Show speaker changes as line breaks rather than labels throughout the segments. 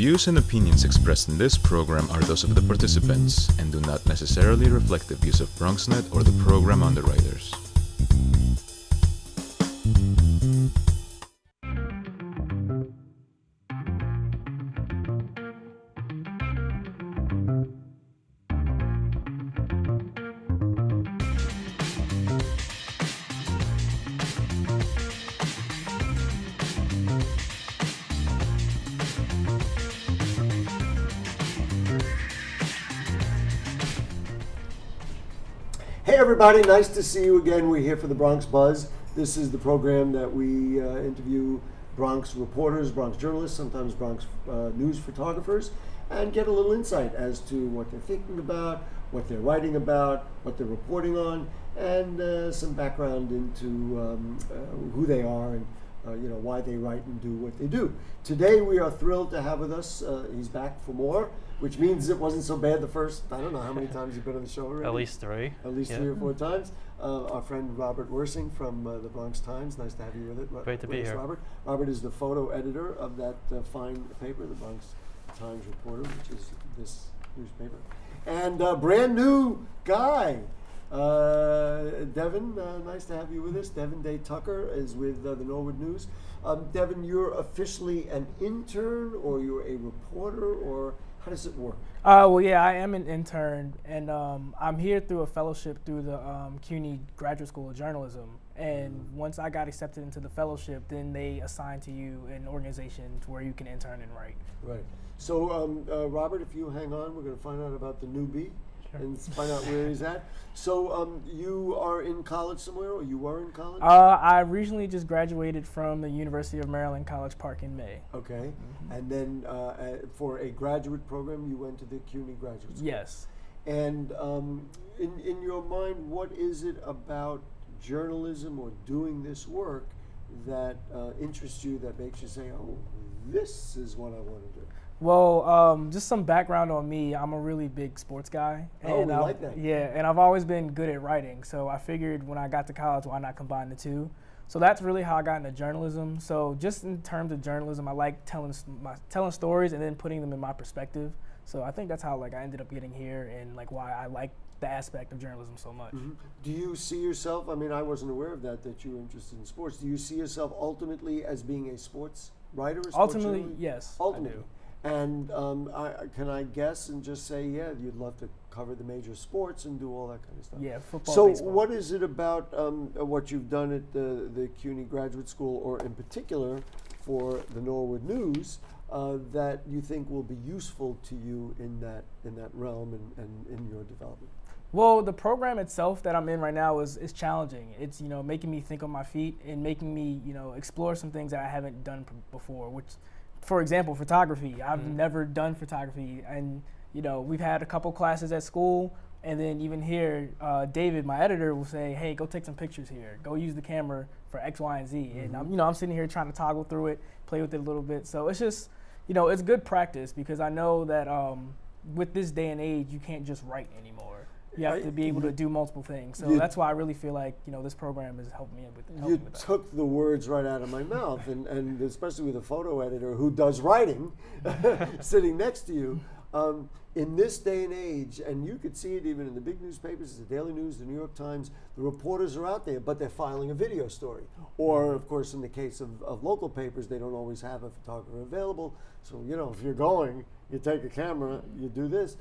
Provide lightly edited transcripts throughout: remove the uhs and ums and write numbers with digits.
views and opinions expressed in this program are those of the participants and do not necessarily reflect the views of BronxNet or the program underwriters.
Hey everybody, nice to see you again. We're here for the Bronx Buzz. This is the program that we interview Bronx reporters, Bronx journalists, sometimes Bronx news photographers, and get a little insight as to what they're thinking about, what they're writing about, what they're reporting on, and some background into who they are and why they write and do what they do. Today we are thrilled to have with us, he's back for more, which means it wasn't so bad the first, I don't know how many times you've been on the show already.
At least three.
At least 3 or 4 times. Our friend Robert Wersing from the Bronx Times. Nice to have you with it.
Great to be here.
Robert. Robert is the photo editor of that fine paper, the Bronx Times Reporter, which is this newspaper. And brand new guy, Devin, nice to have you with us. Devin Day Tucker is with the Norwood News. Devin, you're officially an intern, or you're a reporter, or how does it work?
Well, yeah, I am an intern, and I'm here through a fellowship through the CUNY Graduate School of Journalism. And once I got accepted into the fellowship, then they assign to you an organization to where you can intern and write.
Right. So, Robert, if you hang on, we're going to find out about the newbie. Sure. And find out where he's at. So you are in college somewhere, or you were in college?
I recently just graduated from the University of Maryland College Park in May.
Okay. Mm-hmm. And then for a graduate program, you went to the CUNY Graduate School?
Yes.
And in your mind, what is it about journalism or doing this work that interests you, that makes you say, oh, this is what I want to do?
Well, just some background on me. I'm a really big sports guy.
Oh, we like that.
Yeah, and I've always been good at writing. So I figured when I got to college, why not combine the two? So that's really how I got into journalism. So just in terms of journalism, I like telling stories and then putting them in my perspective. So I think that's how I ended up getting here, and why I like the aspect of journalism so much.
Mm-hmm. Do you see yourself, I mean, I wasn't aware of that you were interested in sports. Do you see yourself ultimately as being a sports writer?
Ultimately, yes,
ultimately.
I do.
And can I guess and just say, yeah, you'd love to cover the major sports and do all that kind of stuff?
Yeah, football,
So
baseball.
what is it about what you've done at the CUNY Graduate School, or in particular for the Norwood News, that you think will be useful to you in that realm and in your development?
Well, the program itself that I'm in right now is challenging. It's making me think on my feet and making me explore some things that I haven't done before, which, for example, photography. I've never done photography, and we've had a couple classes at school, and then even here, David, my editor, will say, "Hey, go take some pictures here. Go use the camera for X, Y, and Z." Mm-hmm. And I'm sitting here trying to toggle through it, play with it a little bit. So it's just, it's good practice, because I know that with this day and age, you can't just write anymore. You have to be able to do multiple things. So that's why I really feel like this program has helped me with that.
You took the words right out of my mouth, and especially with a photo editor who does writing sitting next to you. In this day and age, and you could see it even in the big newspapers, the Daily News, the New York Times, the reporters are out there, but they're filing a video story. Or, of course, in the case of local papers, they don't always have a photographer available. So, if you're going, you take a camera, you do this.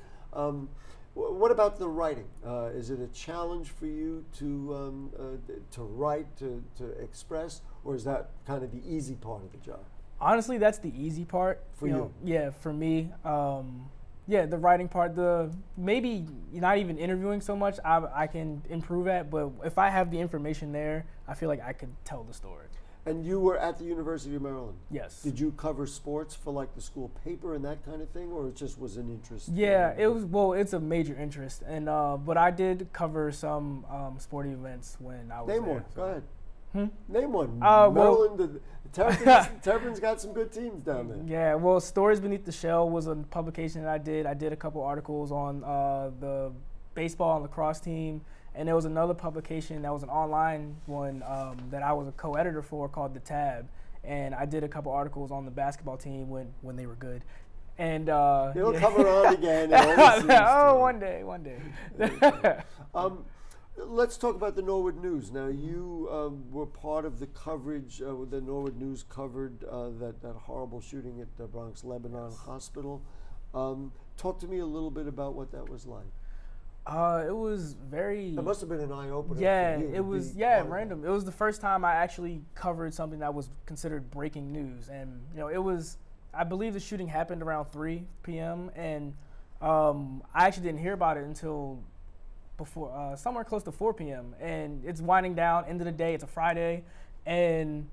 What about the writing? Is it a challenge for you to write, to express, or is that kind of the easy part of the job?
Honestly, that's the easy part.
For you?
Yeah, for me. The writing part, maybe not even interviewing so much, I can improve at, but if I have the information there, I feel like I could tell the story.
And you were at the University of Maryland?
Yes.
Did you cover sports for the school paper and that kind of thing, or it just was an interest?
Yeah, it was. Well, it's a major interest, and but I did cover some sporting events when I was there.
Name one. Go ahead. Name one.
Maryland,
the Terrapins got some good teams down there.
Yeah, well, Stories Beneath the Shell was a publication that I did. I did a couple articles on the baseball and lacrosse team. And there was another publication that was an online one that I was a co-editor for, called The Tab. And I did a couple articles on the basketball team when they were good. And
It'll
yeah.
come around again. It always seems
Oh,
to.
one day.
Let's talk about the Norwood News. Now, you were part of the coverage. The Norwood News covered that horrible shooting at the Bronx Lebanon Hospital. Talk to me a little bit about what that was like.
It was very.
It must have been an eye opener.
Yeah,
for you to
it was.
be
Yeah,
part of
random. It was the first time I actually covered something that was considered breaking news, and it was. I believe the shooting happened around 3 p.m. and I actually didn't hear about it until before somewhere close to 4 p.m. And it's winding down. End of the day, it's a Friday, and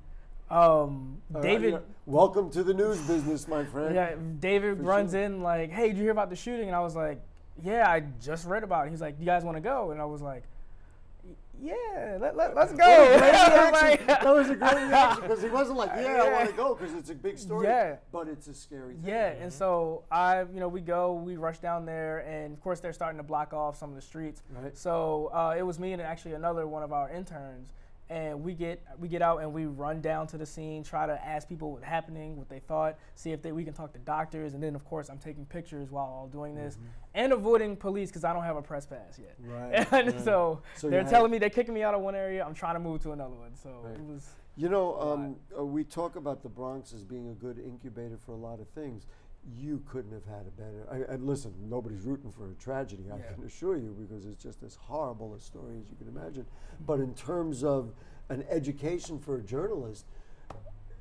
David.
Welcome to the news business, my friend.
Yeah, David runs in like, "Hey, did you hear about the shooting?" And I was like, "Yeah, I just read about it." He's like, "You guys want to go?" And I was like, "Yeah, let's go."
That was a great reaction because he wasn't like, "Yeah, I want to go," because it's a big story.
Yeah.
But it's a scary thing.
Yeah, and so we rush down there, and of course they're starting to block off some of the streets.
Right.
So it was me and actually another one of our interns, and we get out and we run down to the scene, try to ask people what's happening, what they thought, see if we can talk to doctors, and then of course I'm taking pictures while doing this, and avoiding police because I don't have a press pass yet.
Right.
And so they're
you
telling me they're kicking me out of one area, I'm trying to move to another one. So
Right.
it was.
We talk about the Bronx as being a good incubator for a lot of things. You couldn't have had a better. And listen, nobody's rooting for a tragedy, I can assure you, because it's just as horrible a story as you can imagine. But in terms of an education for a journalist,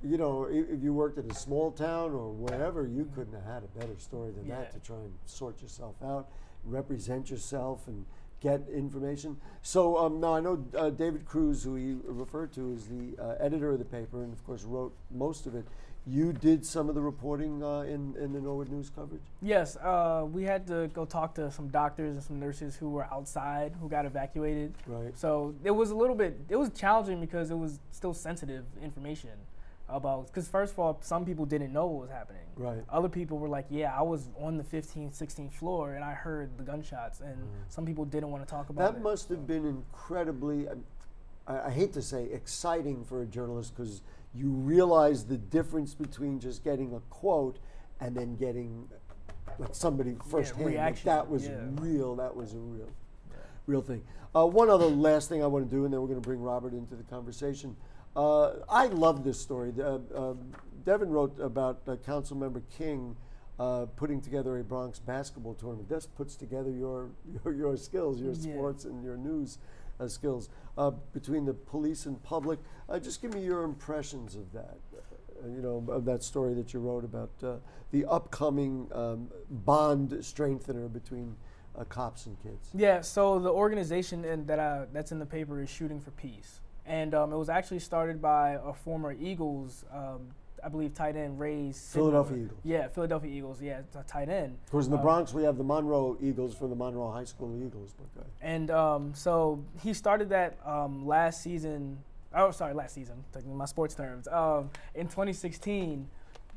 if you worked in a small town or wherever, you couldn't have had a better story than that to try and sort yourself out, represent yourself, and get information. So now I know David Cruz, who he referred to, is the editor of the paper and of course wrote most of it. You did some of the reporting in the Norwood News coverage?
Yes, we had to go talk to some doctors and some nurses who were outside, who got evacuated.
Right.
So it was challenging because it was still sensitive information because first of all, some people didn't know what was happening.
Right.
Other people were like, yeah, I was on the 15th, 16th floor and I heard the gunshots, and some people didn't want to talk about it.
That must have been incredibly, I hate to say exciting for a journalist, because you realize the difference between just getting a quote and then getting like somebody firsthand.
Reaction.
That was real. That was a real thing. One other last thing I want to do, and then we're going to bring Robert into the conversation. I love this story. Devin wrote about Councilmember King putting together a Bronx basketball tournament. This puts together your skills, your sports and your news skills between the police and public. Just give me your impressions of that. Of that story that you wrote about the upcoming bond strengthener between cops and kids.
Yeah. So the organization that's in the paper is Shooting for Peace. And it was actually started by a former Eagles, I believe, tight end, Ray's
Philadelphia Eagles.
Yeah, Philadelphia Eagles, tight end.
Of course, in the Bronx, we have the Monroe Eagles from the Monroe High School Eagles.
And so he started that last season, taking my sports terms, in 2016,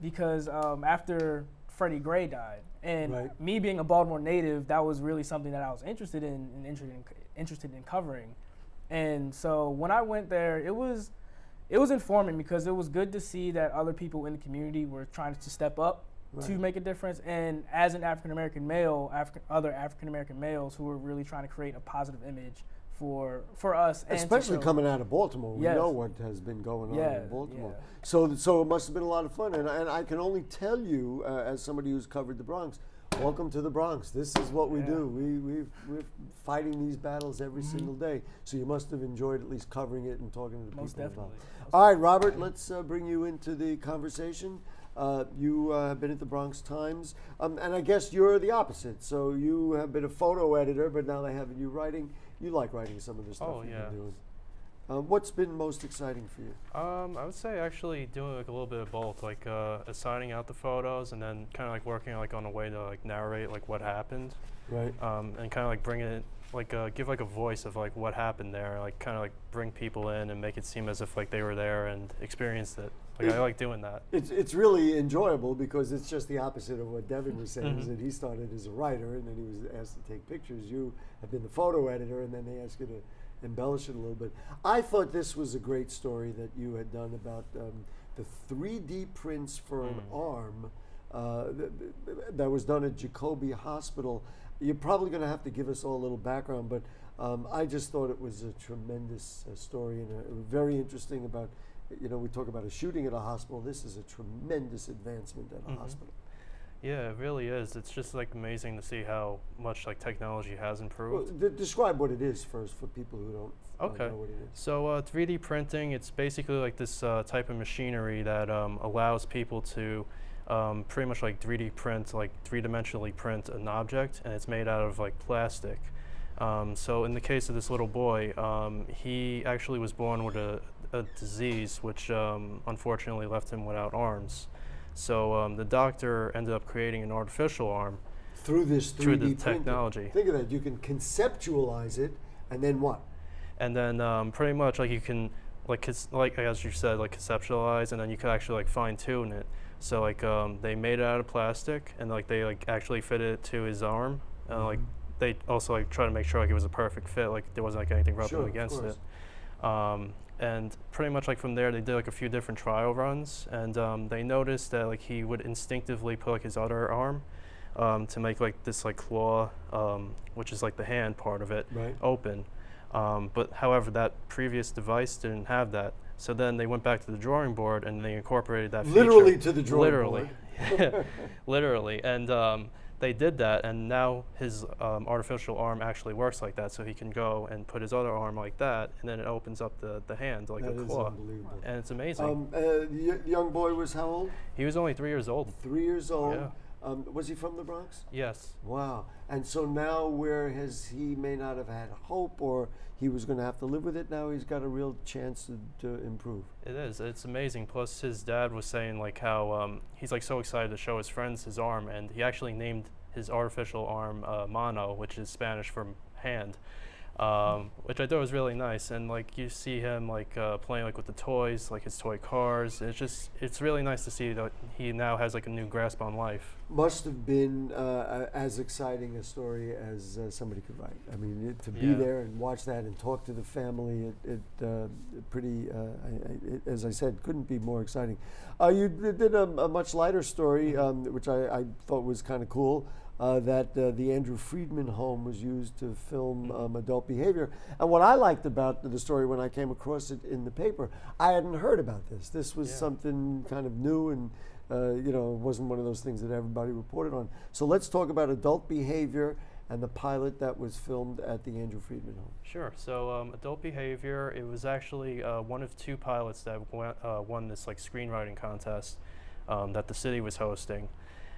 because after Freddie Gray died. And me being a Baltimore native, that was really something that I was interested in and interested in covering. And so when I went there, it was informing because it was good to see that other people in the community were trying to step up to make a difference. And as an African-American male, other African-American males who were really trying to create a positive image for us.
Especially coming out of Baltimore. We know what has been going on in Baltimore. So it must have been a lot of fun. And I can only tell you, as somebody who's covered the Bronx, welcome to the Bronx. This is what we do. We're fighting these battles every single day. So you must have enjoyed at least covering it and talking to the people about it. All right, Robert, let's bring you into the conversation. You have been at the Bronx Times, and I guess you're the opposite. So you have been a photo editor, but now they have you writing. You like writing some of the stuff you've been doing. What's been most exciting for you?
I would say actually doing like a little bit of both, like assigning out the photos and then kind of like working like on a way to like narrate like what happened,
right?
And kind of like bring it like give like a voice of like what happened there, like kind of like bring people in and make it seem as if like they were there and experienced it. Like I like doing that.
It's really enjoyable because it's just the opposite of what Devin was saying. Is that he started as a writer and then he was asked to take pictures. You have been the photo editor and then they asked you to embellish it a little bit. I thought this was a great story that you had done about the 3D prints for an arm that was done at Jacoby Hospital. You're probably going to have to give us all a little background, but I just thought it was a tremendous story and very interesting about, we talk about a shooting at a hospital. This is a tremendous advancement at a hospital.
Yeah, it really is. It's just like amazing to see how much like technology has improved.
Well, describe what it is first for people who don't know what it is.
So 3D printing, it's basically like this type of machinery that allows people to pretty much like 3D print, like three-dimensionally print an object, and it's made out of like plastic. So in the case of this little boy, he actually was born with a disease which unfortunately left him without arms. So the doctor ended up creating an artificial arm
through this 3D
through the
printing.
technology.
Think of that. You can conceptualize it, and then what?
And then pretty much like you can like as you said, like conceptualize, and then you could actually like fine tune it. So like they made it out of plastic, and like they like actually fitted it to his arm, and like they also like try to make sure like it was a perfect fit, like there wasn't like anything rubbing against it. And pretty much like from there they did like a few different trial runs, and they noticed that like he would instinctively put like his other arm to make like this like claw, which is like the hand part of it, open. But however, that previous device didn't have that. So then they went back to the drawing board and they incorporated that
literally
feature.
to the drawing board.
Literally. And they did that, and now his artificial arm actually works like that. So he can go and put his other arm like that, and then it opens up the hand like a claw.
Unbelievable.
And it's amazing.
The young boy was how old?
He was only 3 years old.
3 years old.
Yeah.
Was he from the Bronx?
Yes.
Wow. And so now whereas he may not have had hope or he was going to have to live with it, now he's got a real chance to improve.
It is. It's amazing. Plus his dad was saying like how he's like so excited to show his friends his arm, and he actually named his artificial arm Mano, which is Spanish for hand. Which I thought was really nice, and like you see him like playing like with the toys, like his toy cars. It's really nice to see that he now has like a new grasp on life.
Must have been as exciting a story as somebody could write. I mean, to be there and watch that and talk to the family, as I said, couldn't be more exciting. You did a much lighter story, which I thought was kind of cool. That the Andrew Friedman home was used to film adult behavior. And what I liked about the story when I came across it in the paper, I hadn't heard about this. This was something kind of new, and it wasn't one of those things that everybody reported on. So let's talk about adult behavior and the pilot that was filmed at the Andrew Friedman home.
Sure. So adult behavior, it was actually one of two pilots that won this like screenwriting contest that the city was hosting.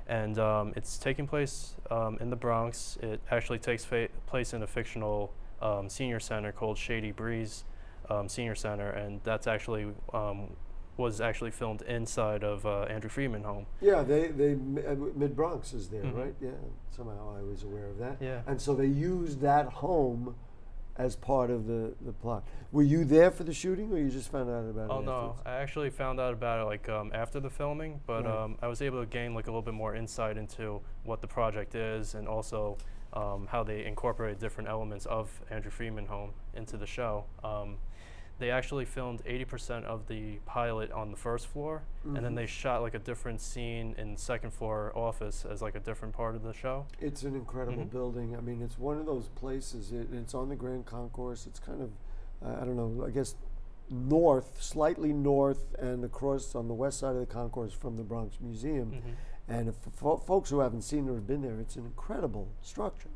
And it's taking place in the Bronx. It actually takes place in a fictional senior center called Shady Breeze Senior Center, and that's actually was actually filmed inside of Andrew Friedman home.
Yeah, they Mid Bronx is there, right? Yeah, somehow I was aware of that.
Yeah.
And so they used that home as part of the plot. Were you there for the shooting, or you just found out about it?
Oh no,
afterwards?
I actually found out about it like after the filming, but I was able to gain like a little bit more insight into what the project is, and also how they incorporated different elements of Andrew Friedman home into the show. They actually filmed 80% of the pilot on the first floor, and then they shot like a different scene in the second floor office as like a different part of the show.
It's an incredible building. I mean, it's one of those places. It's on the Grand Concourse. It's kind of, I don't know, I guess slightly north and across on the west side of the concourse from the Bronx Museum. And if folks who haven't seen it or have been there, it's an incredible structure.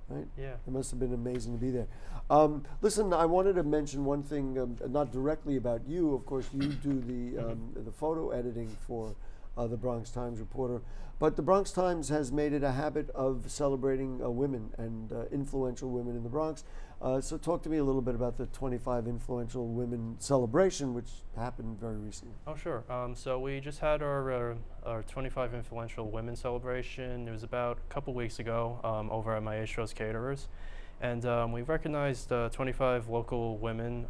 Right?
Yeah.
It must have been amazing to be there. Listen, I wanted to mention one thing, not directly about you. Of course, you do the photo editing for the Bronx Times Reporter, but the Bronx Times has made it a habit of celebrating women and influential women in the Bronx. So talk to me a little bit about the 25 Influential Women celebration, which happened very recently.
Oh, sure. So we just had our 25 Influential Women celebration. It was about a couple weeks ago over at Maestro's Caterers. And we recognized 25 local women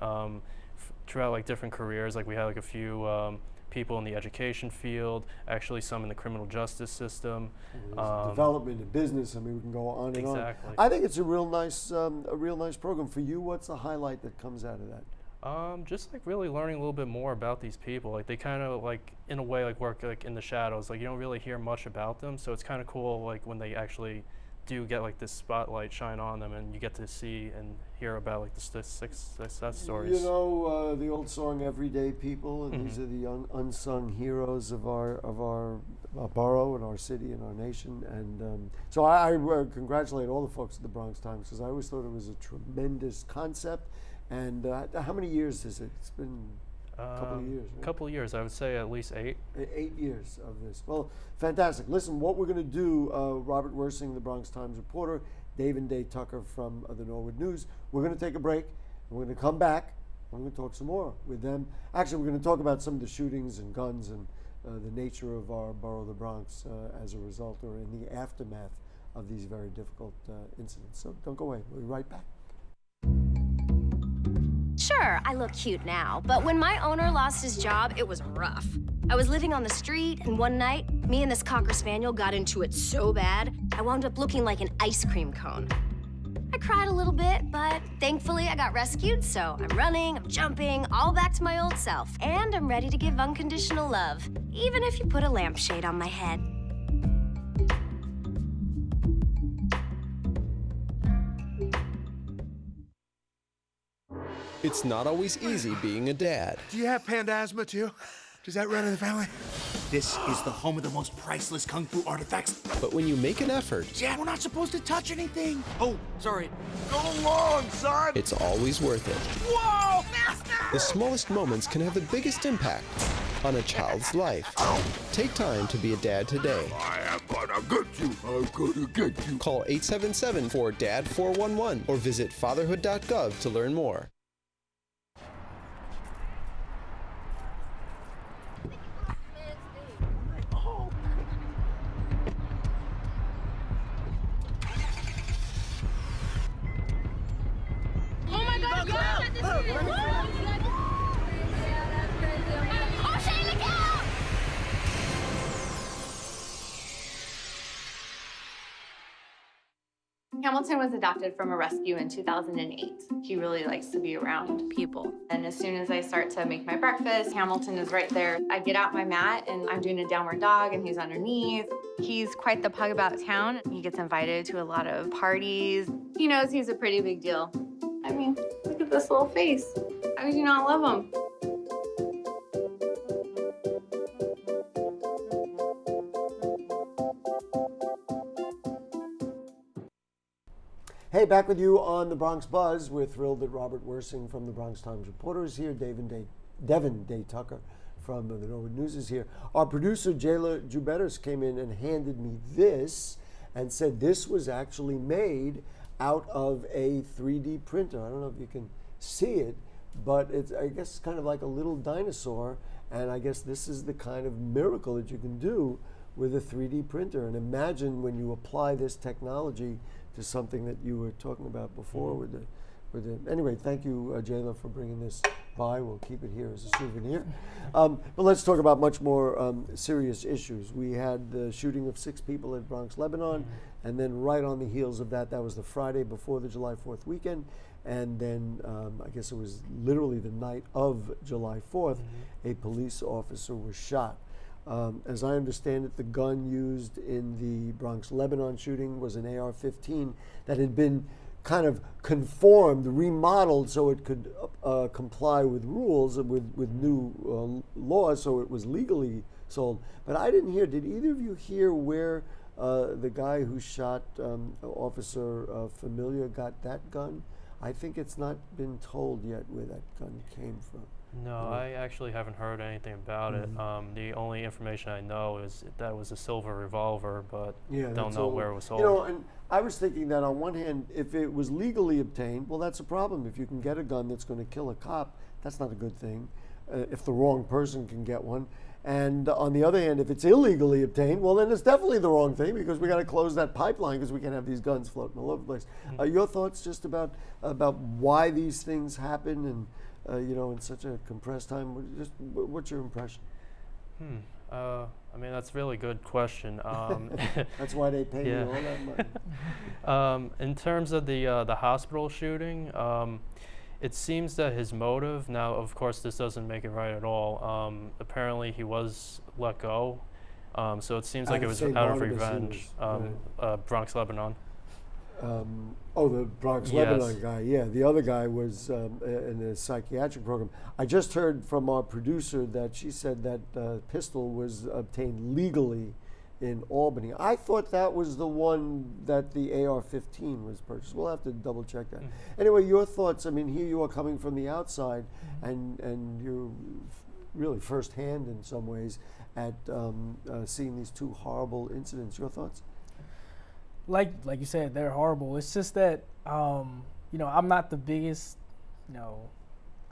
throughout like different careers. Like we had like a few people in the education field, actually some in the criminal justice system.
Development and business. I mean, we can go on and
Exactly.
on. I think it's a real nice program for you. What's the highlight that comes out of that?
Just like really learning a little bit more about these people. Like they kind of like in a way like work like in the shadows. Like you don't really hear much about them, so it's kind of cool like when they actually do get like this spotlight shine on them, and you get to see and hear about like the success stories.
You know the old song "Everyday People," and these are the unsung heroes of our borough and our city and our nation. And so I congratulate all the folks at the Bronx Times, because I always thought it was a tremendous concept. And how many years is it? It's been a couple of years, right?
Couple of years, I would say at least 8.
8 years of this. Well, fantastic. Listen, what we're going to do, Robert Wersing, the Bronx Times reporter, Dave and Day Tucker from the Norwood News, we're going to take a break, and we're going to come back, and we're going to talk some more with them. Actually, we're going to talk about some of the shootings and guns and the nature of our borough, the Bronx, as a result or in the aftermath of these very difficult incidents. So don't go away. We'll be right back.
Sure, I look cute now, but when my owner lost his job, it was rough. I was living on the street, and one night, me and this Cocker Spaniel got into it so bad, I wound up looking like an ice cream cone. I cried a little bit, but thankfully I got rescued, so I'm running, I'm jumping, all back to my old self, and I'm ready to give unconditional love, even if you put a lampshade on my head.
It's not always easy being a dad.
Do you have panda asthma too? Does that run in the family? This is the home of the most priceless kung fu artifacts.
But when you make an effort,
Dad, we're not supposed to touch anything. Oh, sorry.
Go along, son!
it's always worth it.
Whoa, master!
The smallest moments can have the biggest impact on a child's life. Take time to be a dad today.
I am gonna get you. I'm gonna get you.
Call 877-4DAD-411 or visit fatherhood.gov to learn more.
Oh my God, go! Oh, Shane, look out!
Hamilton was adopted from a rescue in 2008. He really likes to be around people. And as soon as I start to make my breakfast, Hamilton is right there. I get out my mat and I'm doing a downward dog and he's underneath. He's quite the pug about town. He gets invited to a lot of parties. He knows he's a pretty big deal. I mean, look at this little face. How could you not love him?
Hey, back with you on the Bronx Buzz. We're thrilled that Robert Wersing from the Bronx Times Reporter is here. Devin Day Tucker from the Norwood News is here. Our producer, Jayla Jubetis, came in and handed me this and said this was actually made out of a 3D printer. I don't know if you can see it, but it's, I guess, kind of like a little dinosaur. And I guess this is the kind of miracle that you can do with a 3D printer. And imagine when you apply this technology to something that you were talking about before with the. Anyway, thank you, Jayla, for bringing this by. We'll keep it here as a souvenir. But let's talk about much more serious issues. We had the shooting of 6 people at Bronx, Lebanon, and then right on the heels of that, that was the Friday before the July 4th weekend, and then I guess it was literally the night of July 4th, a police officer was shot. As I understand it, the gun used in the Bronx, Lebanon shooting was an AR-15 that had been kind of conformed, remodeled so it could comply with rules, with new laws, so it was legally sold. But I didn't hear, did either of you hear where the guy who shot Officer Familia got that gun? I think it's not been told yet where that gun came from.
No, I actually haven't heard anything about it. The only information I know is that it was a silver revolver, but don't know where it was sold.
You know, and I was thinking that on one hand, if it was legally obtained, well, that's a problem. If you can get a gun that's going to kill a cop, that's not a good thing. If the wrong person can get one. And on the other hand, if it's illegally obtained, well, then it's definitely the wrong thing, because we got to close that pipeline because we can't have these guns floating all over the place. Your thoughts just about why these things happen and you know, in such a compressed time? Just what's your impression?
I mean, that's a really good question.
That's why they pay you all that money.
In terms of the hospital shooting, It seems that his motive, now of course this doesn't make it right at all, apparently he was let go, so it seems like it was out of revenge, Bronx, Lebanon.
The Bronx Lebanon guy, yeah. The other guy was in a psychiatric program. I just heard from our producer that she said that pistol was obtained legally in Albany. I thought that was the one that the AR-15 was purchased. We'll have to double check that. Anyway, your thoughts, I mean, here you are coming from the outside, and you're really firsthand in some ways at seeing these two horrible incidents. Your thoughts?
Like you said, they're horrible. It's just that, I'm not the biggest,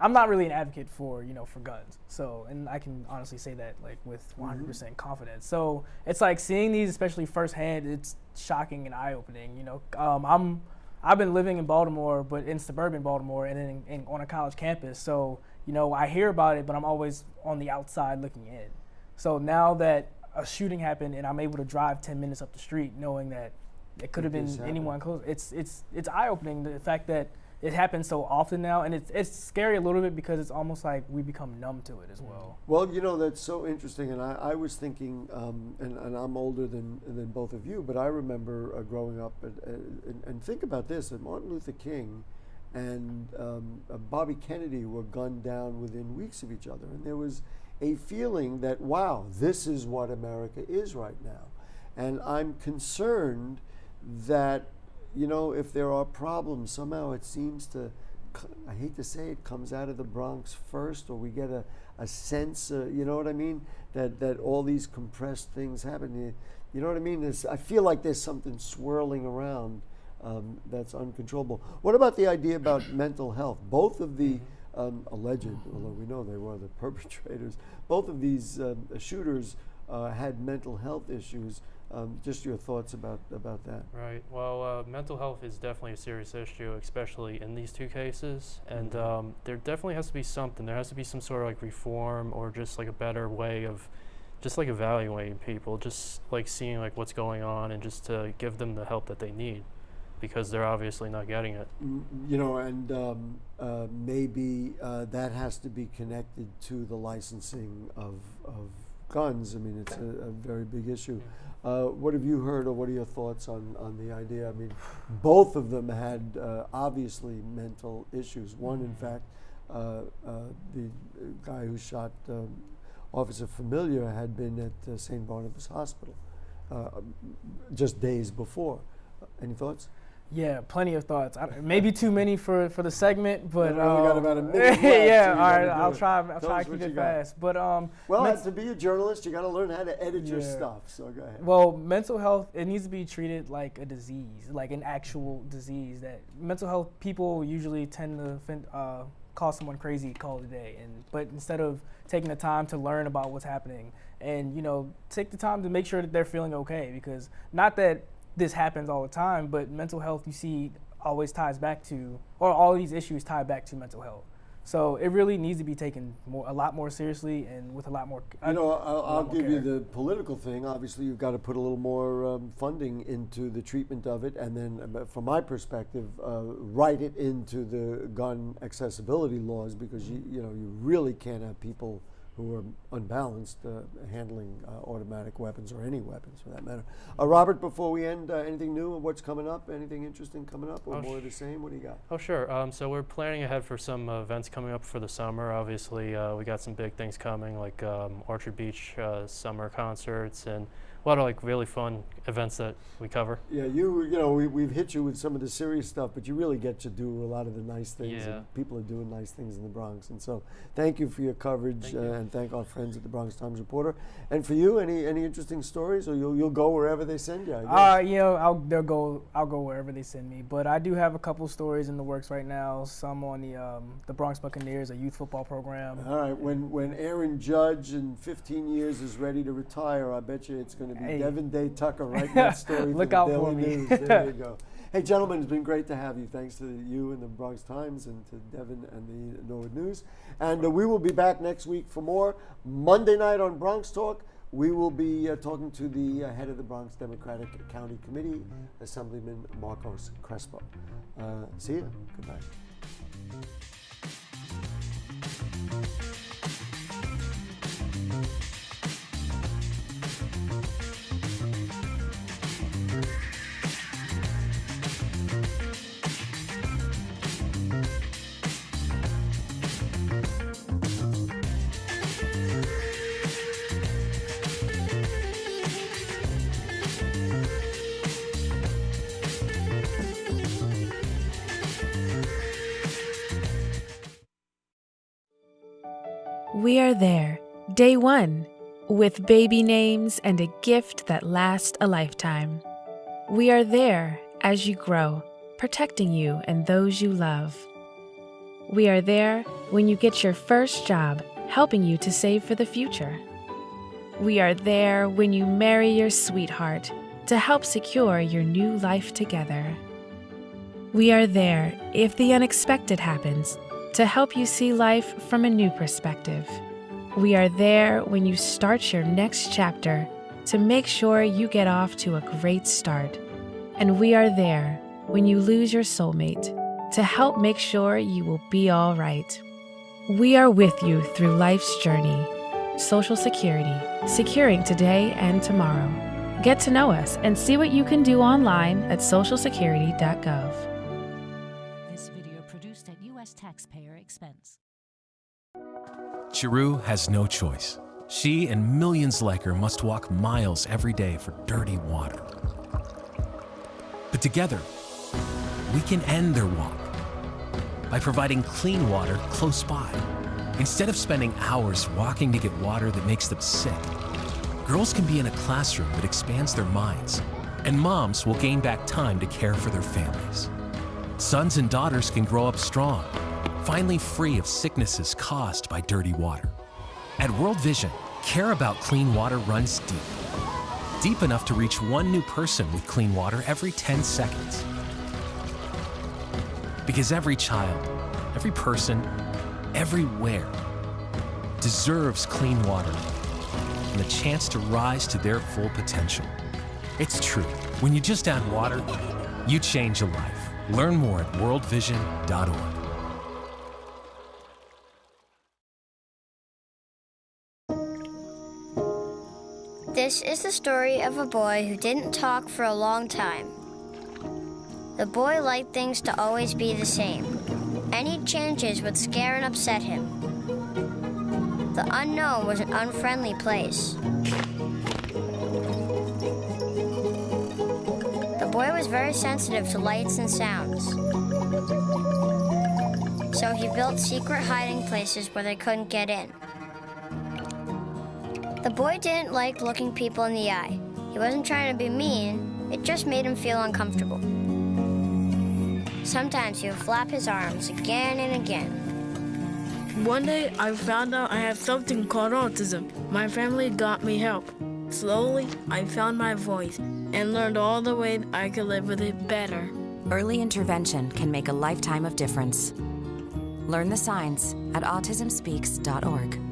I'm not really an advocate for guns. So, and I can honestly say that like with 100% confidence. So it's like seeing these, especially firsthand, it's shocking and eye-opening. I've been living in Baltimore, but in suburban Baltimore, and then on a college campus. So I hear about it, but I'm always on the outside looking in. So now that a shooting happened and I'm able to drive 10 minutes up the street, knowing that it could have been anyone close, it's eye-opening, the fact that it happens so often now, and it's scary a little bit because it's almost like we become numb to it as well.
Well, that's so interesting, and I was thinking, and I'm older than both of you, but I remember growing up, and think about this, that Martin Luther King and Bobby Kennedy were gunned down within weeks of each other, and there was a feeling that, wow, this is what America is right now. And I'm concerned that, if there are problems, somehow it seems to, I hate to say it, comes out of the Bronx first, or we get a sense, you know what I mean, that all these compressed things happen. You know what I mean? I feel like there's something swirling around that's uncontrollable. What about the idea about mental health? Both of the alleged, although we know they were the perpetrators, both of these shooters had mental health issues. Just your thoughts about that.
Right. Well, mental health is definitely a serious issue, especially in these two cases. And there definitely has to be something. There has to be some sort of like reform, or just like a better way of just like evaluating people, just like seeing like what's going on, and just to give them the help that they need, because they're obviously not getting it.
And maybe that has to be connected to the licensing of guns. I mean, it's a very big issue. What have you heard, or what are your thoughts on the idea? I mean, both of them had obviously mental issues. One, in fact, the guy who shot Officer Familiar had been at St. Barnabas Hospital just days before. Any thoughts?
Yeah, plenty of thoughts. Maybe too many for the segment, but
we only got about a minute left.
Yeah,
so
all right. I'll try to keep it fast. But
well, to be a journalist, you got to learn how to edit your stuff. So go ahead.
Well, mental health, it needs to be treated like a disease, like an actual disease. That mental health people usually tend to call someone crazy, call it a day, but instead of taking the time to learn about what's happening, and take the time to make sure that they're feeling okay, because not that this happens all the time, but mental health, you see, always ties back to, or all these issues tie back to mental health. So it really needs to be taken a lot more seriously, and with a lot more.
I'll give you the political thing. Obviously, you've got to put a little more funding into the treatment of it, and then, from my perspective, write it into the gun accessibility laws, because you really can't have people who are unbalanced handling automatic weapons, or any weapons for that matter. Robert, before we end, anything new? What's coming up? Anything interesting coming up, or more of the same? What do you got?
Oh, sure. So we're planning ahead for some events coming up for the summer. Obviously, we got some big things coming, like Orchard Beach summer concerts, and a lot of like really fun events that we cover.
Yeah, we've hit you with some of the serious stuff, but you really get to do a lot of the nice things, and people are doing nice things in the Bronx. And so, thank you for your coverage, and thank our friends at the Bronx Times Reporter. And for you, any interesting stories, or you'll go wherever they send you? I guess.
I'll go wherever they send me. But I do have a couple stories in the works right now. Some on the Bronx Buccaneers, a youth football program.
All right, when Aaron Judge in 15 years is ready to retire, I bet you it's going to be Devin Day Tucker writing that story.
Look
for
out
the
for
Daily
me.
News. There you go. Hey, gentlemen, it's been great to have you. Thanks to you and the Bronx Times, and to Devin and the Norwood News. And we will be back next week for more. Monday night on Bronx Talk, we will be talking to the head of the Bronx Democratic County Committee, Assemblyman Marcos Crespo. See you. Goodbye.
We are there, day one, with baby names and a gift that lasts a lifetime. We are there as you grow, protecting you and those you love. We are there when you get your first job, helping you to save for the future. We are there when you marry your sweetheart to help secure your new life together. We are there if the unexpected happens, to help you see life from a new perspective. We are there when you start your next chapter to make sure you get off to a great start. And we are there when you lose your soulmate to help make sure you will be all right. We are with you through life's journey. Social Security, securing today and tomorrow. Get to know us and see what you can do online at socialsecurity.gov.
Taxpayer expense.
Chiru has no choice. She and millions like her must walk miles every day for dirty water. But together, we can end their walk by providing clean water close by. Instead of spending hours walking to get water that makes them sick, girls can be in a classroom that expands their minds, and moms will gain back time to care for their families. Sons and daughters can grow up strong, finally free of sicknesses caused by dirty water. At World Vision, care about clean water runs deep. Deep enough to reach one new person with clean water every 10 seconds. Because every child, every person, everywhere deserves clean water and the chance to rise to their full potential. It's true. When you just add water, you change a life. Learn more at worldvision.org.
This is the story of a boy who didn't talk for a long time. The boy liked things to always be the same. Any changes would scare and upset him. The unknown was an unfriendly place. The boy was very sensitive to lights and sounds. So he built secret hiding places where they couldn't get in. The boy didn't like looking people in the eye. He wasn't trying to be mean, it just made him feel uncomfortable. Sometimes he would flap his arms again and again.
One day I found out I have something called autism. My family got me help. Slowly, I found my voice and learned all the ways I could live with it better.
Early intervention can make a lifetime of difference. Learn the signs at autismspeaks.org.